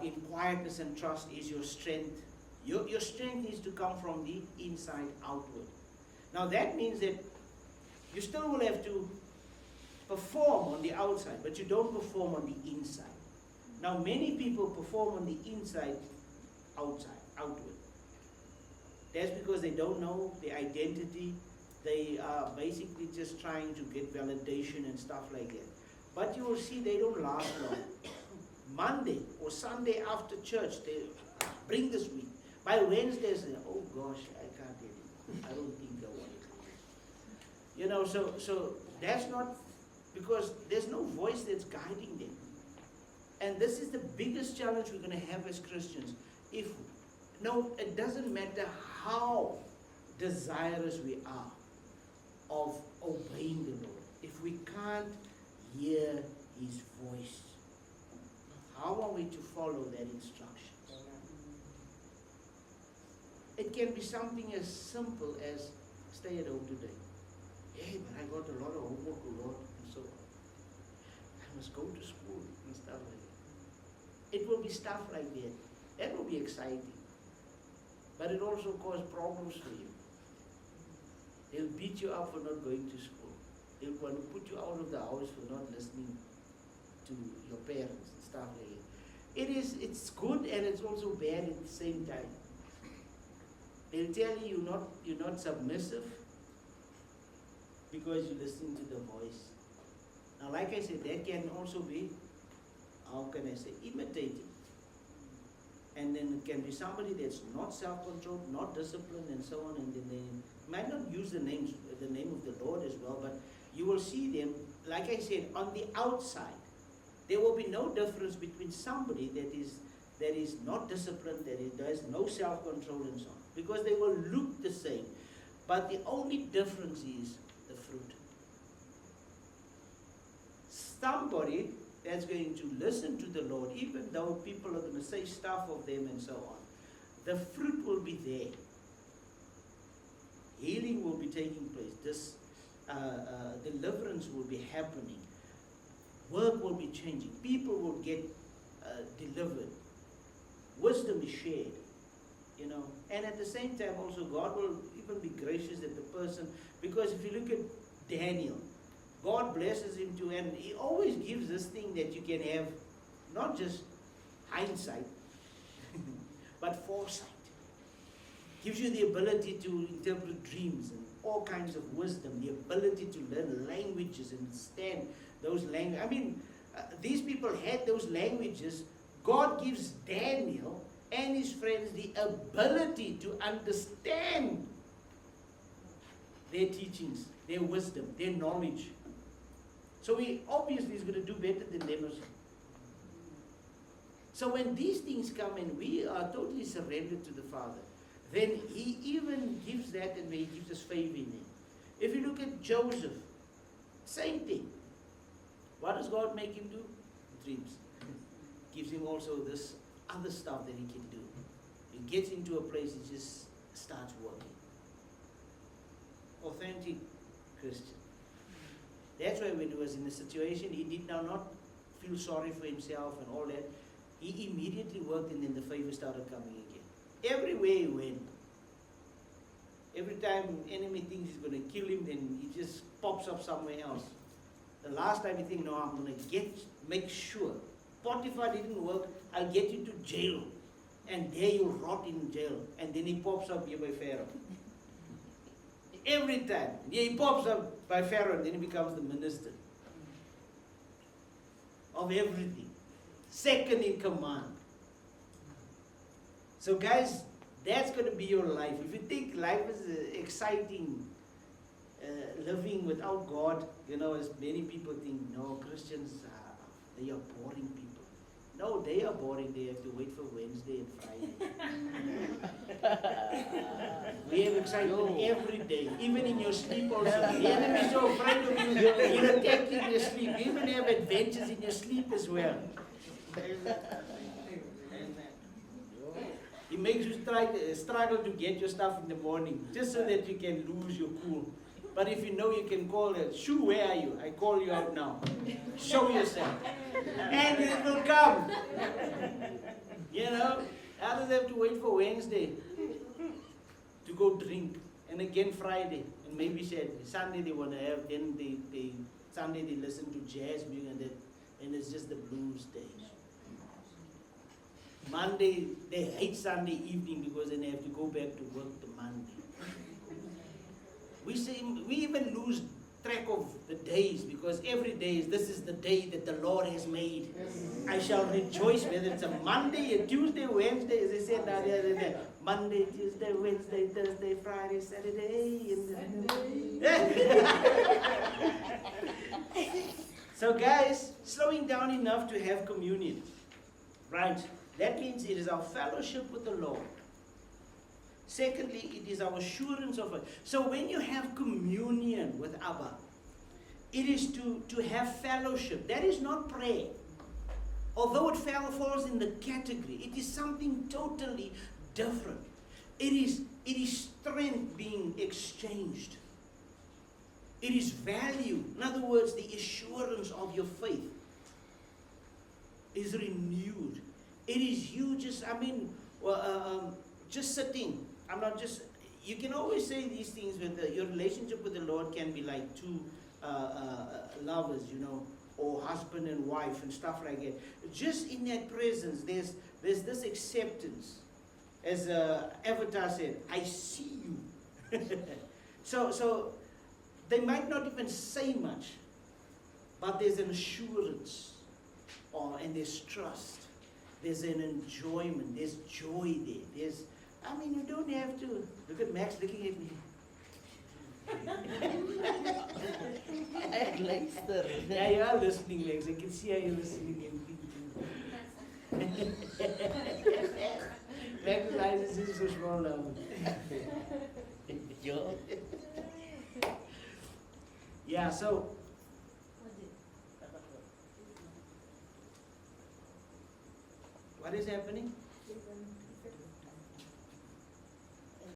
in quietness and trust is your strength. Your strength needs to come from the inside outward. Now that means that you still will have to perform on the outside, but you don't perform on the inside. Now many people perform on the inside, outward. That's because they don't know their identity. They are basically just trying to get validation and stuff like that. But you will see they don't last long. Monday or Sunday after church, they bring this week. By Wednesday, they say, oh gosh, I can't get it. I don't think I want it. You know, so that's not, because there's no voice that's guiding them. And this is the biggest challenge we're going to have as Christians. It doesn't matter how desirous we are of obeying the Lord. If we can't hear His voice, how are we to follow that instruction? It can be something as simple as stay at home today. Hey, but I got a lot of homework, Lord, and so on. I must go to school and stuff like that. It will be stuff like that. That will be exciting. But it also causes problems for you. They'll beat you up for not going to school. They'll want to put you out of the house for not listening to your parents and stuff like that. It's good and it's also bad at the same time. They'll tell you you're not submissive because you listen to the voice. Now, like I said, that can also be, how can I say, imitating. And then it can be somebody that's not self-controlled, not disciplined, and so on. And then they might not use the name of the Lord as well, but you will see them, like I said, on the outside. There will be no difference between somebody that is not disciplined, that has no self-control, and so on, because they will look the same. But the only difference is the fruit. Somebody that's going to listen to the Lord, even though people are going to say stuff of them and so on, the fruit will be there. Healing will be taking place. This deliverance will be happening. Work will be changing. People will get delivered. Wisdom is shared. You know, and at the same time also God will even be gracious at the person, because if you look at Daniel, God blesses him too, and He always gives this thing that you can have, not just hindsight, but foresight. Gives you the ability to interpret dreams and all kinds of wisdom, the ability to learn languages and understand those languages. I mean, these people had those languages. God gives Daniel and his friends the ability to understand their teachings, their wisdom, their knowledge. So he obviously is going to do better than them. So when these things come and we are totally surrendered to the Father, then He even gives that, and He gives us favor in it. If you look at Joseph, same thing. What does God make him do? Dreams. Gives him also this other stuff that he can do. He gets into a place, he just starts working. Authentic Christian. That's why when he was in a situation, he did now not feel sorry for himself and all that. He immediately worked, and then the favor started coming again. Everywhere he went. Every time enemy thinks he's going to kill him, then he just pops up somewhere else. The last time he thinks, no, I'm going to make sure. Potiphar didn't work, I'll get you to jail. And there you'll rot in jail. And then he pops up here by Pharaoh. Every time. Yeah, he pops up by Pharaoh, and then he becomes the minister of everything. Second in command. So guys, that's going to be your life. If you think life is exciting, living without God, you know, as many people think, no, Christians, they are boring people. No, they are boring. They have to wait for Wednesday and Friday. We have excitement every day, even in your sleep also. The enemy is so afraid of you, he'll attack you in your sleep. You even have adventures in your sleep as well. He makes you struggle to get your stuff in the morning, just so that you can lose your cool. But if you know you can call it, Shoo, where are you? I call you out now. Show yourself. And it will come. Others have to wait for Wednesday to go drink, and again Friday, and maybe Saturday. Sunday they want to have, then Sunday they listen to jazz music, and it's just the blues days. Monday, they hate Sunday evening because then they have to go back to work the Monday. We even lose track of the days because every day this is the day that the Lord has made. Yes. I shall rejoice whether it's a Monday, a Tuesday, Wednesday, as I said now the other day. Monday, Tuesday, Wednesday, Thursday, Friday, Saturday, So guys, slowing down enough to have communion. Right? That means it is our fellowship with the Lord. Secondly, it is our assurance of it. So when you have communion with Abba, it is to have fellowship. That is not prayer. Although it falls in the category, it is something totally different. It is strength being exchanged. It is value. In other words, the assurance of your faith is renewed. It is you just sitting. You can always say these things with your relationship with the Lord can be like two lovers, or husband and wife and stuff like that. Just in that presence, there's this acceptance. As Avatar said, I see you. So they might not even say much, but there's an assurance, and there's trust. There's an enjoyment. There's joy there. You don't have to. Look at Max looking at me. Yeah, you are listening, Lex. I can see how you're listening and thinking. Max's eyes is so small now. Yeah, so. What is happening?